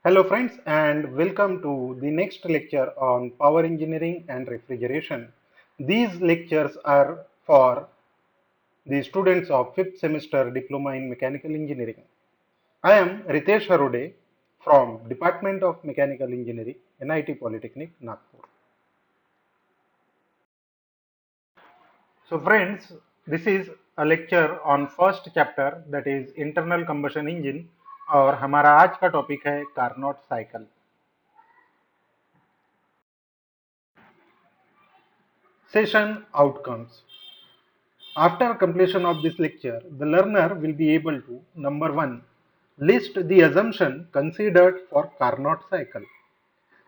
Hello friends and welcome to the next lecture on power engineering and refrigeration. These lectures are for the students of 5th semester diploma in mechanical engineering. I am Ritesh Harode from Department of Mechanical Engineering, NIT Polytechnic, Nagpur. So friends, this is a lecture on first chapter that is internal combustion engine और हमारा आज का topic है Carnot cycle. Session outcomes. After completion of this lecture, the learner will be able to number 1 list the assumption considered for Carnot cycle.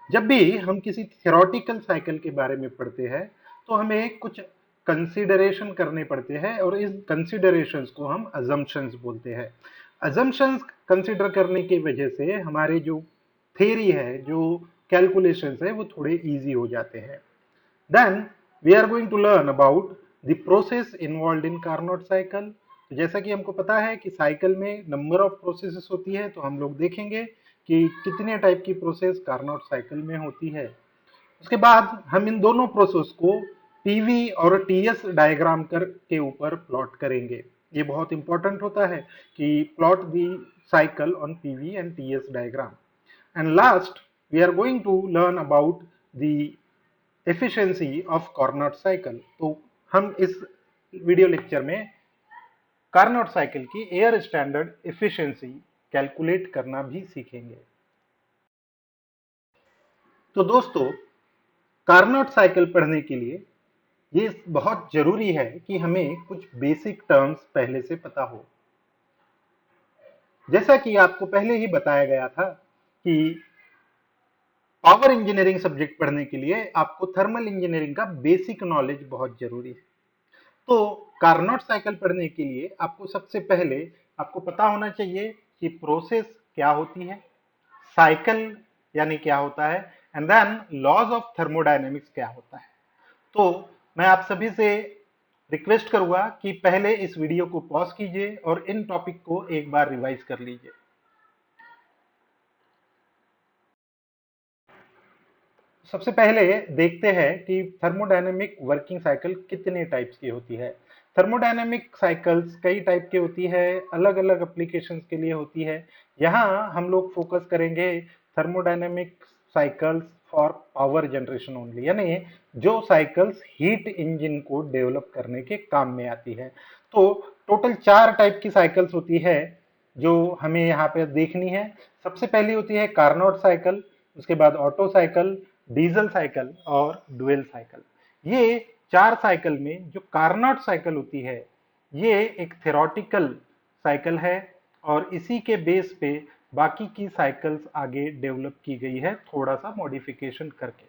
जब भी हम किसी theoretical cycle के बारे में पढ़ते हैं तो हमें कुछ कंसिडरेशन करने पड़ते हैं और इस कंसिडरेशंस को हम assumptions बोलते हैं. assumptions कंसिडर करने की वजह से हमारे जो थ्योरी है, जो कैलकुलेशंस है, वो थोड़े इजी हो जाते हैं. Then we are going to learn about the process involved in Carnot cycle. तो जैसा कि हमको पता है कि साइकिल में नंबर ऑफ प्रोसेसेस होती है, तो हम लोग देखेंगे कि कितने टाइप की प्रोसेस कार्नोट साइकिल में होती है. उसके बाद हम इन दोनों प्रोसेस को पीवी और टीएस डायग्राम कर के ऊपर प्लॉट करेंगे. ये बहुत इंपॉर्टेंट होता है कि plot the cycle on PV and TS diagram. And last we are going to learn about the efficiency of Carnot cycle. तो हम इस वीडियो लेक्चर में कार्नोट साइकिल की एयर स्टैंडर्ड एफिशिएंसी कैलकुलेट करना भी सीखेंगे. तो दोस्तों, कार्नोट साइकिल पढ़ने के लिए ये बहुत जरूरी है कि हमें कुछ बेसिक टर्म्स पहले से पता हो. जैसा कि आपको पहले ही बताया गया था कि पावर इंजीनियरिंग सब्जेक्ट पढ़ने के लिए आपको थर्मल इंजीनियरिंग का बेसिक नॉलेज बहुत जरूरी है. तो कार्नोट साइकिल पढ़ने के लिए आपको सबसे पहले आपको पता होना चाहिए कि प्रोसेस क्या होती है, साइकिल यानी क्या होता है, and then laws of thermodynamics क्या होता है. तो मैं आप सभी से रिक्वेस्ट करूंगा कि पहले इस वीडियो को पॉज कीजिए और इन टॉपिक को एक बार रिवाइज कर लीजिए. सबसे पहले देखते हैं कि थर्मोडायनेमिक वर्किंग साइकिल कितने टाइप्स की होती है. थर्मोडायनेमिक साइकिल्स कई टाइप की होती है, अलग अलग एप्लीकेशंस के लिए होती है. यहाँ हम लोग फोकस करेंगे thermodynamic cycles for power generation only, यानी जो साइकिल्स हीट इंजन को डेवलप करने के काम में आती है. तो टोटल 4 टाइप की साइकिल्स होती है जो हमें यहाँ पे देखनी है. सबसे पहली होती है कार्नोट साइकिल, उसके बाद ऑटो साइकिल, डीजल साइकिल और डुअल साइकिल. ये 4 साइकिल में जो कार्नोट साइकिल होती है ये एक थ्योरेटिकल साइकिल है और इसी के बेस पे बाकी की साइकिल्स आगे डेवलप की गई है थोड़ा सा मॉडिफिकेशन करके.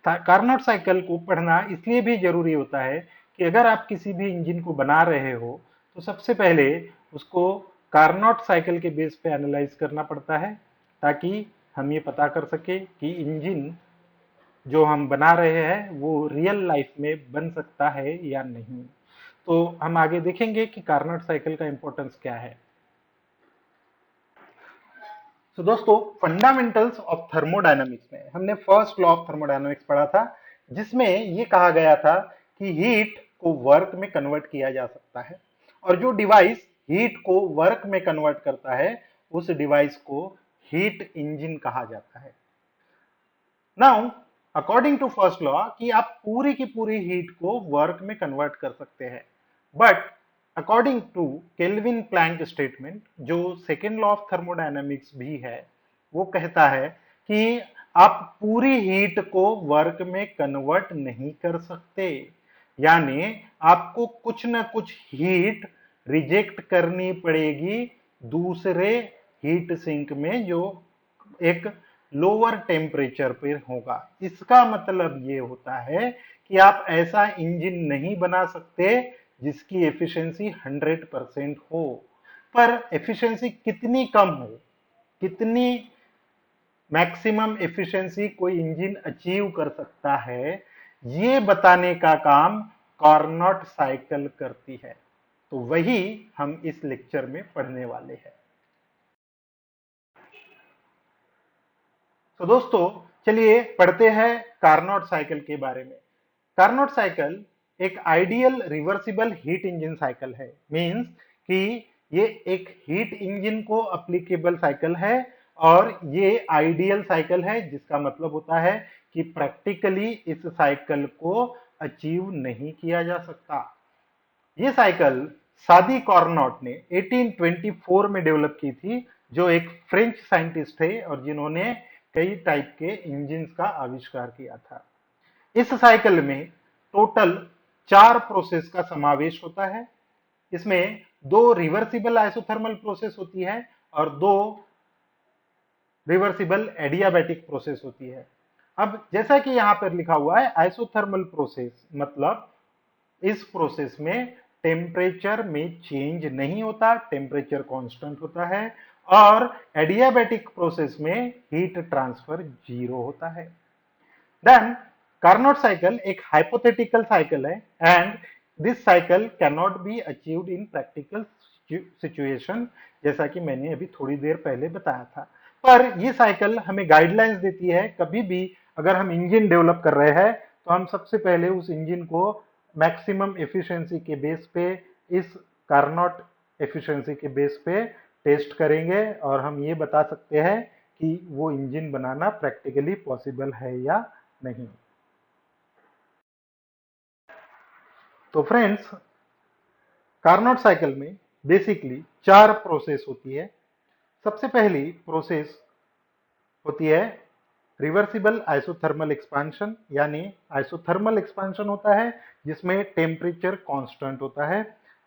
कार्नोट साइकिल को पढ़ना इसलिए भी जरूरी होता है कि अगर आप किसी भी इंजन को बना रहे हो तो सबसे पहले उसको कार्नोट साइकिल के बेस पे एनालाइज करना पड़ता है ताकि हम ये पता कर सके कि इंजन जो हम बना रहे हैं वो रियल लाइफ में बन सकता है या नहीं. तो हम आगे देखेंगे कि कार्नोट साइकिल का इंपॉर्टेंस क्या है. तो दोस्तों, फंडामेंटल्स ऑफ थर्मोडायनामिक्स में हमने फर्स्ट लॉ ऑफ थर्मोडायनामिक्स पढ़ा था जिसमें ये कहा गया था कि हीट को वर्क में कन्वर्ट किया जा सकता है और जो डिवाइस हीट को वर्क में कन्वर्ट करता है उस डिवाइस को हीट इंजन कहा जाता है. Now according to first law कि आप पूरी की पूरी हीट को वर्क में कन्वर्ट कर सकते हैं, but according to Kelvin Planck statement जो सेकेंड लॉ ऑफ थर्मोडायनामिक्स भी है वो कहता है कि आप पूरी हीट को वर्क में कन्वर्ट नहीं कर सकते, यानी आपको कुछ ना कुछ हीट रिजेक्ट करनी पड़ेगी दूसरे हीट सिंक में जो एक लोअर टेम्परेचर पर होगा. इसका मतलब ये होता है कि आप ऐसा इंजन नहीं बना सकते जिसकी एफिशिएंसी 100% हो. पर एफिशिएंसी कितनी कम हो, कितनी मैक्सिमम एफिशिएंसी कोई इंजन अचीव कर सकता है, ये बताने का काम कार्नोट साइकिल करती है. तो वही हम इस लेक्चर में पढ़ने वाले हैं. तो दोस्तों चलिए पढ़ते हैं कार्नोट साइकिल के बारे में। कार्नोट साइकिल एक ideal reversible heat engine cycle है। मींस कि ये एक हीट इंजन को अप्लीकेबल साइकिल है और ये आइडियल साइकिल है, जिसका मतलब होता है कि प्रैक्टिकली इस साइकिल को अचीव नहीं किया जा सकता। ये साइकिल सादी कार्नोट ने 1824 में डेवलप की थी, जो एक फ्रेंच साइंटिस्ट थे और जिन्होंने कई टाइप के इंजन का आविष्कार किया था। इस साइकिल में टोटल 4 प्रोसेस का समावेश होता है। इसमें 2 रिवर्सिबल आइसोथर्मल प्रोसेस होती है और 2 रिवर्सिबल एडियाबैटिक प्रोसेस होती है। अब जैसा कि यहां पर लिखा हुआ है आइसोथर्मल प्रोसेस, मतलब इस प्रोसेस में टेम्परेचर में चेंज नहीं होता, टेम्परेचर कांस्टेंट होता है। और एडियाबैटिक प्रोसेस में हीट ट्रांसफर 0 होता है। देन कार्नोट साइकिल एक हाइपोथेटिकल साइकिल है and this cycle can not be achieved in practical situation, जैसा कि मैंने अभी थोड़ी देर पहले बताया था। पर ये साइकिल हमें गाइडलाइंस देती है। कभी भी अगर हम इंजन डेवलप कर रहे हैं तो हम सबसे पहले उस इंजन को मैक्सिमम एफिशिएंसी के बेस पे, इस कार्नोट एफिशिएंसी के बेस पे टेस्ट करेंगे और हम ये बता सकते हैं कि वो इंजन बनाना प्रैक्टिकली पॉसिबल है या नहीं। तो फ्रेंड्स, कार्नोट साइकिल में बेसिकली 4 प्रोसेस होती है। सबसे पहली प्रोसेस होती है रिवर्सिबल आइसोथर्मल एक्सपांशन, यानी आइसोथर्मल एक्सपांशन होता है जिसमें टेम्परेचर कांस्टेंट होता है।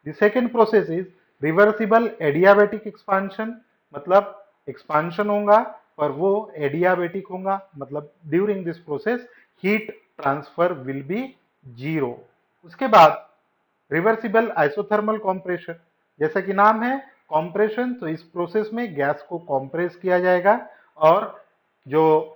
The second process is reversible adiabatic expansion, मतलब एक्सपांशन होगा पर वो एडियाबैटिक होगा, मतलब during this process heat transfer will be 0। उसके बाद रिवर्सिबल आइसोथर्मल कॉम्प्रेशन, जैसा कि नाम है कॉम्प्रेशन, तो इस प्रोसेस में गैस को कॉम्प्रेस किया जाएगा और जो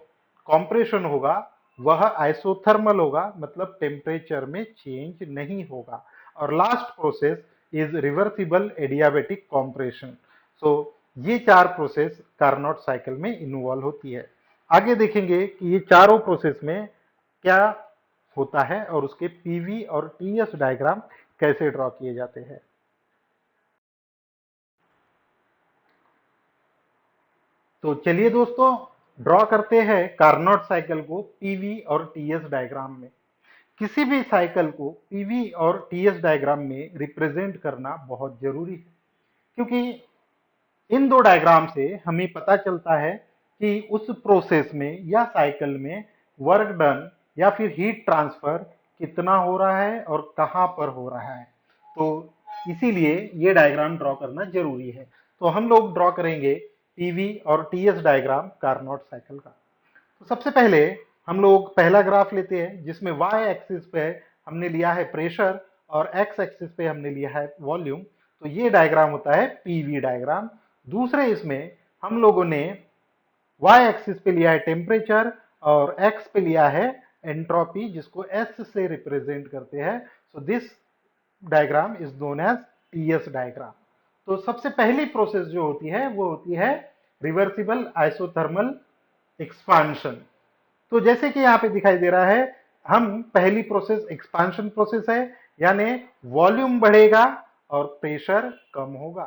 कॉम्प्रेशन होगा वह आइसोथर्मल होगा, मतलब टेम्परेचर में चेंज नहीं होगा। और last process is reversible adiabatic compression. So ये 4 प्रोसेस कार्नोट साइकिल में इन्वॉल्व होती है। आगे देखेंगे कि ये चारों प्रोसेस में क्या होता है और उसके पीवी और टीएस डायग्राम कैसे ड्रॉ किए जाते हैं। तो चलिए दोस्तों ड्रॉ करते हैं कार्नोट साइकिल को पीवी और टीएस डायग्राम में। किसी भी साइकिल को पीवी और टीएस डायग्राम में रिप्रेजेंट करना बहुत जरूरी है, क्योंकि इन दो डायग्राम से हमें पता चलता है कि उस प्रोसेस में या साइकिल में वर्क डन या फिर हीट ट्रांसफर कितना हो रहा है और कहां पर हो रहा है। तो इसीलिए ये डायग्राम ड्रॉ करना जरूरी है। तो हम लोग ड्रॉ करेंगे पीवी और टीएस डायग्राम कार्नोट साइकिल का। तो सबसे पहले हम लोग पहला ग्राफ लेते हैं जिसमें वाई एक्सिस पे हमने लिया है प्रेशर और एक्स एक्सिस पे हमने लिया है वॉल्यूम। तो ये डायग्राम होता है पीवी डायग्राम। दूसरे इसमें हम लोगों ने वाई एक्सिस पे लिया है टेम्परेचर और एक्स पे लिया है एंट्रोपी, जिसको एस से रिप्रेजेंट करते हैं। So this diagram is known as TS diagram. तो सबसे पहली प्रोसेस जो होती है वो होती है रिवर्सिबल आइसोथर्मल एक्सपांशन। तो जैसे कि यहाँ पे दिखाई दे रहा है, हम पहली प्रोसेस एक्सपांशन प्रोसेस है, यानी वॉल्यूम बढ़ेगा और प्रेशर कम होगा।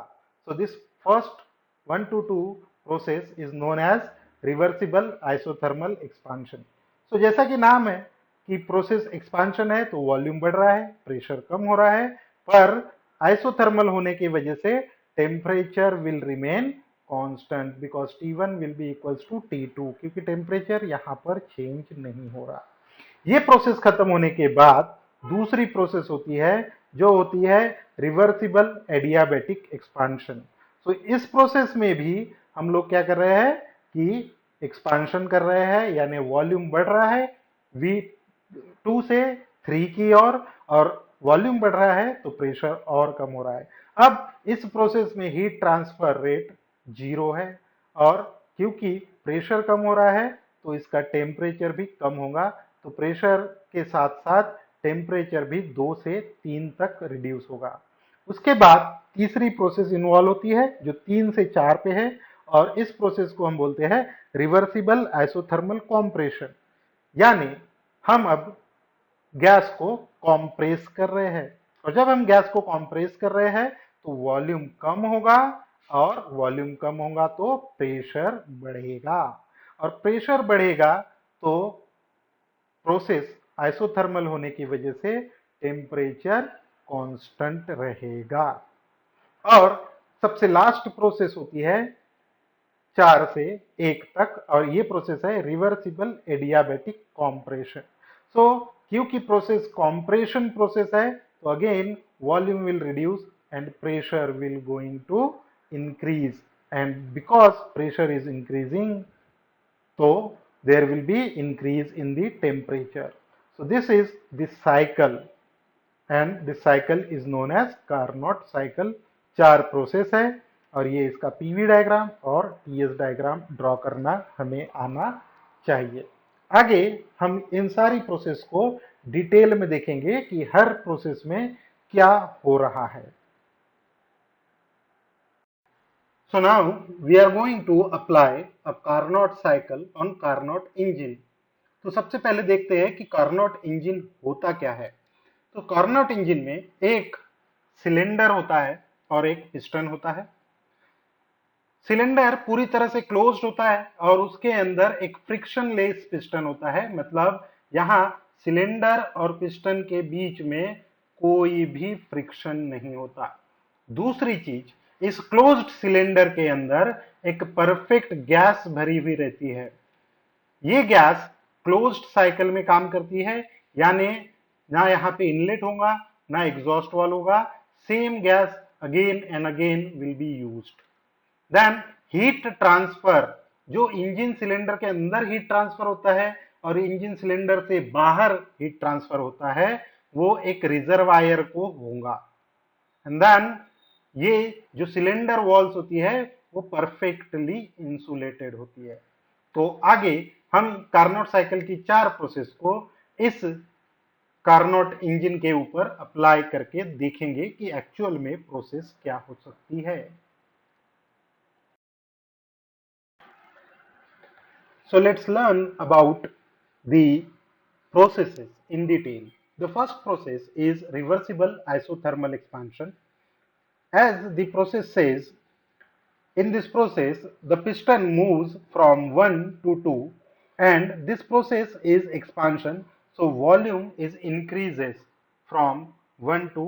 So this first 1 to 2 process is known as reversible isothermal expansion. So जैसा कि नाम है कि प्रोसेस एक्सपांशन है तो वॉल्यूम बढ़ रहा है, प्रेशर कम हो रहा है, पर आइसोथर्मल होने की वजह से temperature will remain constant because T1 will be equals to T2, क्योंकि टेम्परेचर यहां पर चेंज नहीं हो रहा। ये प्रोसेस खत्म होने के बाद दूसरी प्रोसेस होती है जो होती है रिवर्सिबल एडियाबैटिक एक्सपांशन। तो इस प्रोसेस में भी हम लोग क्या कर रहे हैं कि एक्सपांशन कर रहे हैं, यानी वॉल्यूम बढ़ रहा है V2 से 3 की ओर और वॉल्यूम बढ़ रहा है तो प्रेशर और कम हो रहा है। अब इस प्रोसेस में हीट ट्रांसफर रेट 0 है और क्योंकि प्रेशर कम हो रहा है तो इसका टेम्परेचर भी कम होगा। तो प्रेशर के साथ साथ टेम्परेचर भी 2 से 3 तक रिड्यूस होगा। उसके बाद तीसरी प्रोसेस इन्वॉल्व होती है जो 3 से 4 पे है और इस प्रोसेस को हम बोलते हैं रिवर्सिबल आइसोथर्मल कॉम्प्रेशन। यानी हम अब गैस को कॉम्प्रेस कर रहे हैं, और जब हम गैस को कॉम्प्रेस कर रहे हैं तो वॉल्यूम कम होगा, और वॉल्यूम कम होगा तो प्रेशर बढ़ेगा, और प्रेशर बढ़ेगा तो प्रोसेस आइसोथर्मल होने की वजह से टेम्परेचर कांस्टेंट रहेगा। और सबसे लास्ट प्रोसेस होती है 4 से 1 तक, और ये प्रोसेस है रिवर्सिबल एडियाबैटिक कॉम्प्रेशन। सो क्योंकि प्रोसेस कॉम्प्रेशन प्रोसेस है तो again volume will reduce and pressure will going to increase, and because pressure is increasing so there will be increase in the temperature. So this is the cycle, and this cycle is known as Carnot cycle। 4 process है, और ये इसका PV diagram और TS diagram draw करना हमें आना चाहिए। आगे हम इन सारी प्रोसेस को डिटेल में देखेंगे कि हर प्रोसेस में क्या हो रहा है। So now we are going to apply a Carnot cycle on Carnot engine। तो सबसे पहले देखते हैं कि कार्नोट इंजन होता क्या है। तो कार्नोट इंजन में एक सिलेंडर होता है और एक पिस्टन होता है। सिलेंडर पूरी तरह से क्लोज्ड होता है और उसके अंदर एक फ्रिक्शन लेस पिस्टन होता है, मतलब यहां सिलेंडर और पिस्टन के बीच में कोई भी फ्रिक्शन नहीं होता। दूसरी चीज, इस क्लोज्ड सिलेंडर के अंदर एक परफेक्ट गैस भरी हुई रहती है। ये गैस क्लोज्ड साइकिल में काम करती है, यानी ना यहाँ पे इनलेट होगा ना एग्जॉस्ट वाल होगा, same gas again and again will be used. Then heat transfer, जो इंजन सिलेंडर के अंदर हीट ट्रांसफर होता है और इंजन सिलेंडर से बाहर हीट ट्रांसफर होता है, वो एक रिजर्वायर को होगा। एंड देन ये जो सिलेंडर वॉल्स होती है वो परफेक्टली इंसुलेटेड होती है। तो आगे हम कार्नोट साइकिल की 4 प्रोसेस को इस कार्नोट इंजन के ऊपर अप्लाई करके देखेंगे कि एक्चुअल में प्रोसेस क्या हो सकती है। So let's learn about the processes in detail. The first process is reversible isothermal expansion. As the process says, in this process, the piston moves from 1 to 2, and this process is expansion. So volume is increases from 1 to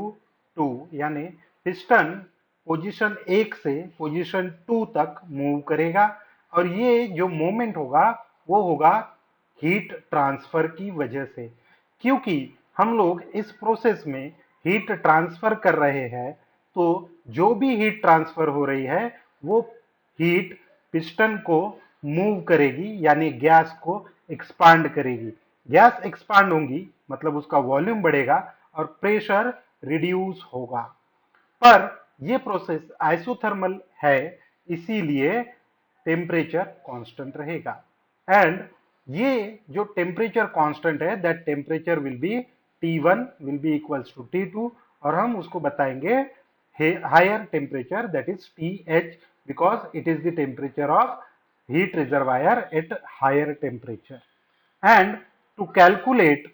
2, यानी piston position 1 से position 2 तक move करेगा, और ये जो moment होगा वो होगा हीट ट्रांसफर की वजह से। क्योंकि हम लोग इस प्रोसेस में हीट ट्रांसफर कर रहे हैं, तो जो भी हीट ट्रांसफर हो रही है वो हीट पिस्टन को मूव करेगी, यानी गैस को एक्सपांड करेगी। गैस एक्सपांड होगी मतलब उसका वॉल्यूम बढ़ेगा और प्रेशर रिड्यूस होगा। पर यह प्रोसेस आइसोथर्मल है, इसीलिए टेम्परेचर कांस्टेंट रहेगा। एंड ये जो टेम्परेचर कांस्टेंट है, that temperature will be T1 will be equals to T2, और हम उसको बताएंगे higher temperature, that is TH, because it is the temperature of heat reservoir at higher temperature. And to calculate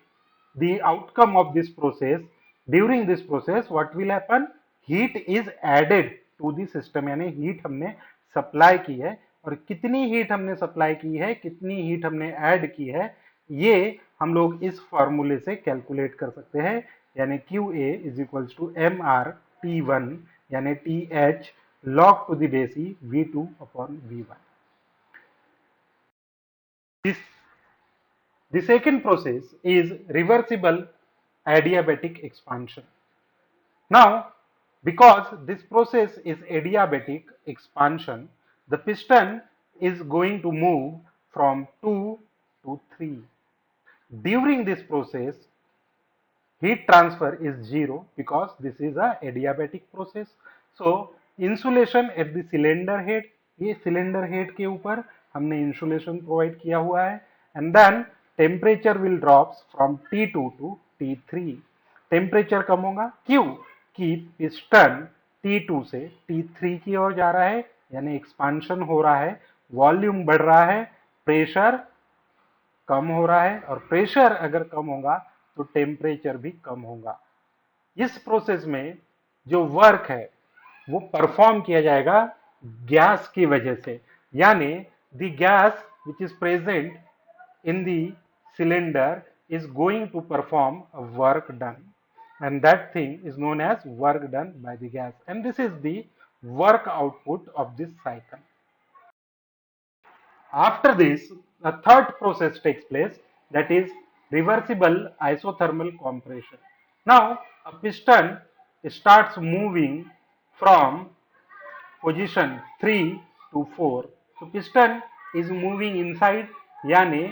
the outcome of this process, during this process what will happen, heat is added to the system, यानी heat हमने supply की है, और कितनी heat हमने supply की है, कितनी हीट हमने ऐड की है, ये हम लोग इस फॉर्मूले से कैलकुलेट कर सकते हैं। यानी QA is equals to MR T1 यानी TH log to the base E V2 upon V1। The second process is reversible adiabatic expansion. Now, because this process is adiabatic expansion, the piston is going to move from 2 to 3. During this process, heat transfer is 0 because this is a adiabatic process. So, insulation at the cylinder head, ये cylinder head के ऊपर हमने insulation provide किया हुआ है, and then temperature will drops from T2 to T3। Temperature कम होगा, क्यों कि पिस्टन T2 से T3 की ओर जा रहा है, यानी एक्सपांशन हो रहा है, वॉल्यूम बढ़ रहा है, प्रेशर कम हो रहा है, और प्रेशर अगर कम होगा तो टेम्परेचर भी कम होगा। इस प्रोसेस में जो वर्क है वो परफॉर्म किया जाएगा गैस की वजह से, यानी the gas which is present in the cylinder is going to perform a work done, and that thing is known as work done by the gas, and this is the work output of this cycle. After this, a third process takes place, that is reversible isothermal compression. Now a piston starts moving from position 3 to 4. So piston is moving inside, यानी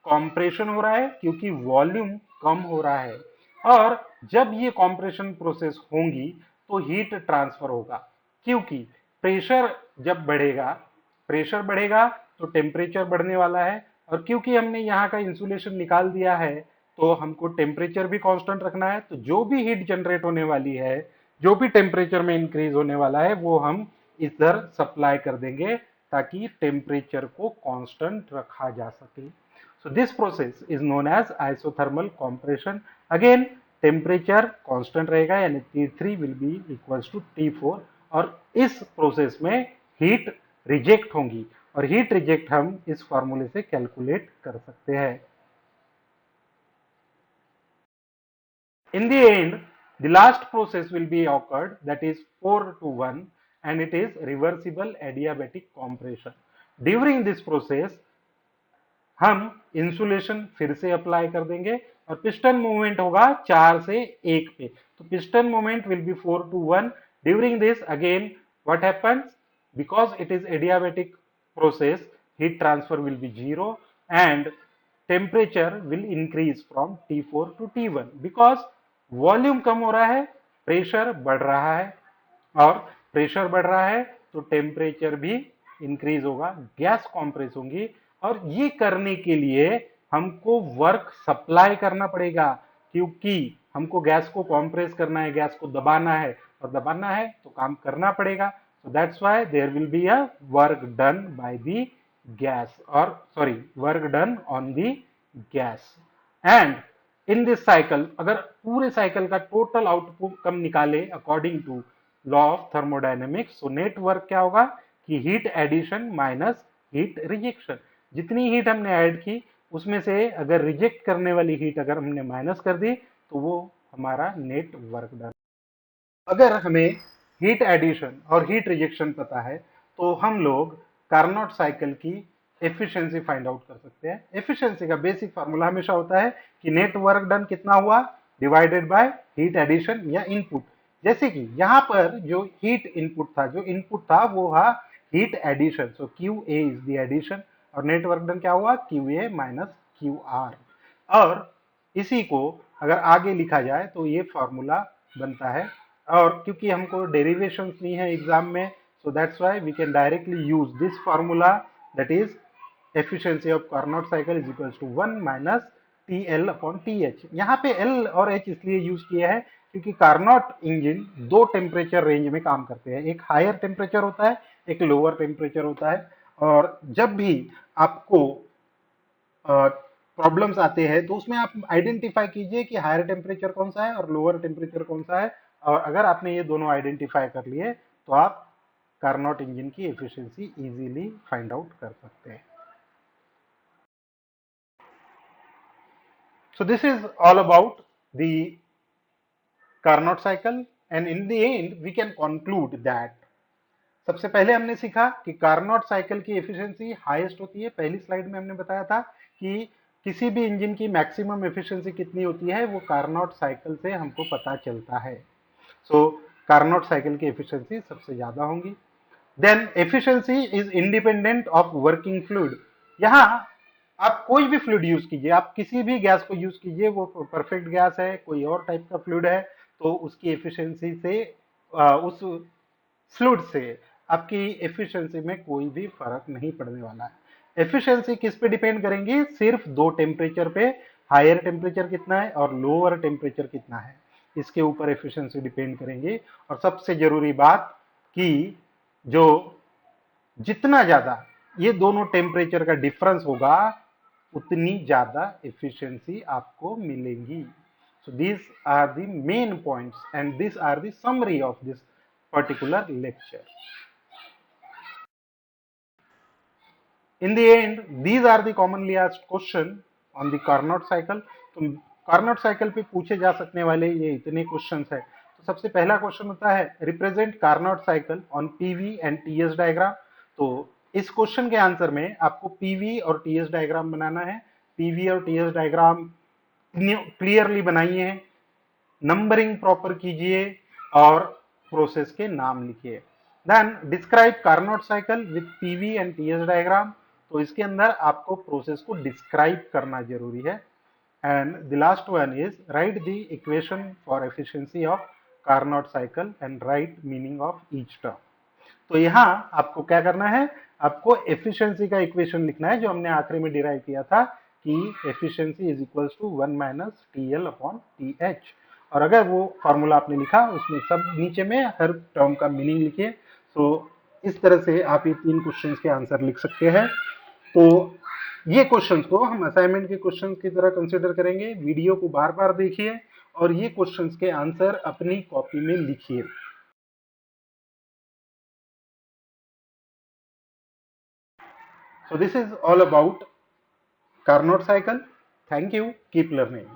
compression हो रहा है क्योंकि volume कम हो रहा है, और जब ये कॉम्प्रेशन प्रोसेस होंगी तो हीट ट्रांसफर होगा, क्योंकि प्रेशर जब बढ़ेगा, प्रेशर बढ़ेगा तो टेम्परेचर बढ़ने वाला है, और क्योंकि हमने यहाँ का इंसुलेशन निकाल दिया है तो हमको टेम्परेचर भी कांस्टेंट रखना है, तो जो भी हीट जनरेट होने वाली है, जो भी टेम्परेचर में इंक्रीज होने वाला है, वो हम इधर सप्लाई कर देंगे ताकि टेम्परेचर को कांस्टेंट रखा जा सके। So this process is known as isothermal compression. Again temperature constant रहेगा, यानी T3 will be equals to T4, और इस प्रोसेस में हीट रिजेक्ट होंगी, और हीट रिजेक्ट हम इस फॉर्मूले से कैलकुलेट कर सकते हैं। In the end, the last process will be occurred, that is 4 to 1, and it is reversible adiabatic compression. During this process हम इंसुलेशन फिर से अप्लाई कर देंगे, और पिस्टन मूवमेंट होगा 4 से 1 पे, तो piston movement will be 4 to 1. During this again what happens, because it is adiabatic process, heat transfer will be 0 and temperature will increase from T4 to T1, because volume कम हो रहा है, pressure बढ़ रहा है, और प्रेशर बढ़ रहा है तो टेम्परेचर भी इंक्रीज होगा, गैस कॉम्प्रेस होंगी, और ये करने के लिए हमको वर्क सप्लाई करना पड़ेगा, क्योंकि हमको गैस को कॉम्प्रेस करना है, गैस को दबाना है, और दबाना है तो काम करना पड़ेगा। So that's why there will be a work done by the gas, और sorry work done on the gas. And in this cycle, अगर पूरे साइकिल का टोटल आउटपुट कम निकाले according to law of thermodynamics, so net work क्या होगा कि heat addition minus heat rejection, जितनी हीट हमने ऐड की उसमें से अगर रिजेक्ट करने वाली हीट अगर हमने माइनस कर दी तो वो हमारा नेट वर्क डन। अगर हमें हीट एडिशन और हीट रिजेक्शन पता है तो हम लोग कार्नोट साइकिल की एफिशिएंसी फाइंड आउट कर सकते हैं। एफिशिएंसी का बेसिक फार्मूला हमेशा होता है कि नेट वर्क डन कितना हुआ डिवाइडेड बाय हीट एडिशन या इनपुट। जैसे कि यहाँ पर जो हीट इनपुट था, जो इनपुट था वो था heat addition, so Q A is the addition, और नेट वर्क डन क्या हुआ Q A minus Q R. और इसी को अगर आगे लिखा जाए तो ये फॉर्मूला बनता है, और क्योंकि हमको डेरिवेशंस नहीं है एग्जाम में, so that's why we can directly use this formula, that is efficiency of Carnot cycle is equals to 1 minus T L upon T H. यहाँ पे एल और एच इसलिए यूज किया है क्योंकि कार्नोट इंजन दो टेम्परेचर रेंज में काम करते हैं, एक हायर टेम्परेचर होता है, एक लोअर टेम्परेचर होता है, और जब भी आपको प्रॉब्लम्स आते हैं तो उसमें आप आइडेंटिफाई कीजिए कि हायर टेम्परेचर कौन सा है और लोअर टेम्परेचर कौन सा है, और अगर आपने ये दोनों आइडेंटिफाई कर लिए तो आप कार्नोट इंजन की एफिशिएंसी इजीली फाइंड आउट कर सकते हैं। So this is all about the Carnot cycle, and in the end we can conclude that सबसे पहले हमने सीखा कि कार्नोट साइकिल की एफिशिएंसी हाईएस्ट होती है। पहली स्लाइड में हमने बताया था कि किसी भी इंजन की मैक्सिमम एफिशिएंसी कितनी होती है वो कार्नोट साइकिल से हमको पता चलता है। सो कार्नोट साइकिल की एफिशिएंसी सबसे ज्यादा होंगी। Then efficiency is independent of working fluid. यहाँ आप कोई भी फ्लूइड यूज कीजिए, आप किसी भी गैस को यूज कीजिए, वो परफेक्ट गैस है, कोई और टाइप का फ्लूइड है, तो उसकी एफिशिएंसी से उस फ्लूइड से आपकी एफिशिएंसी में कोई भी फर्क नहीं पड़ने वाला है। एफिशिएंसी किस पे डिपेंड करेंगी, सिर्फ दो टेम्परेचर पे, हायर टेम्परेचर कितना है और लोअर टेम्परेचर कितना है, इसके ऊपर एफिशिएंसी डिपेंड करेंगे। और सबसे जरूरी बात कि जो जितना ज्यादा ये दोनों टेम्परेचर का डिफरेंस होगा उतनी ज्यादा एफिशिएंसी आपको मिलेगी. So these are the main points and these are the summary of this particular lecture. In the end, these are the commonly asked question on the Carnot cycle. तो Carnot cycle पे पूछे जा सकने वाले ये इतने क्वेश्चंस है. तो सबसे पहला क्वेश्चन होता है represent Carnot cycle on PV and TS diagram. तो इस क्वेश्चन के आंसर में आपको पीवी और टीएस डायग्राम बनाना है. पीवी और टीएस डायग्राम क्लियरली बनाइए हैं, नंबरिंग प्रॉपर कीजिए और प्रोसेस के नाम लिखिए. Then describe Carnot cycle with PV and TS diagram. तो इसके अंदर आपको प्रोसेस को डिस्क्राइब करना जरूरी है. And the last one is right the equation for efficiency of Carnot cycle and right meaning of each term. तो यहाँ आपको क्या करना है, आपको एफिशिएंसी का इक्वेशन लिखना है जो हमने आखिरी में डिराइव किया था कि efficiency is equals to 1 minus T L upon T H. और अगर वो फॉर्मूला आपने लिखा उसमें सब नीचे में हर टर्म का मीनिंग लिखिए. तो इस तरह से आप ये 3 क्वेश्चन के आंसर लिख सकते हैं. तो ये क्वेश्चन को हम असाइनमेंट के क्वेश्चन की तरह कंसिडर करेंगे. वीडियो को बार बार देखिए और ये क्वेश्चन के आंसर अपनी कॉपी में लिखिए. So this is all about Carnot cycle. Thank you. Keep learning.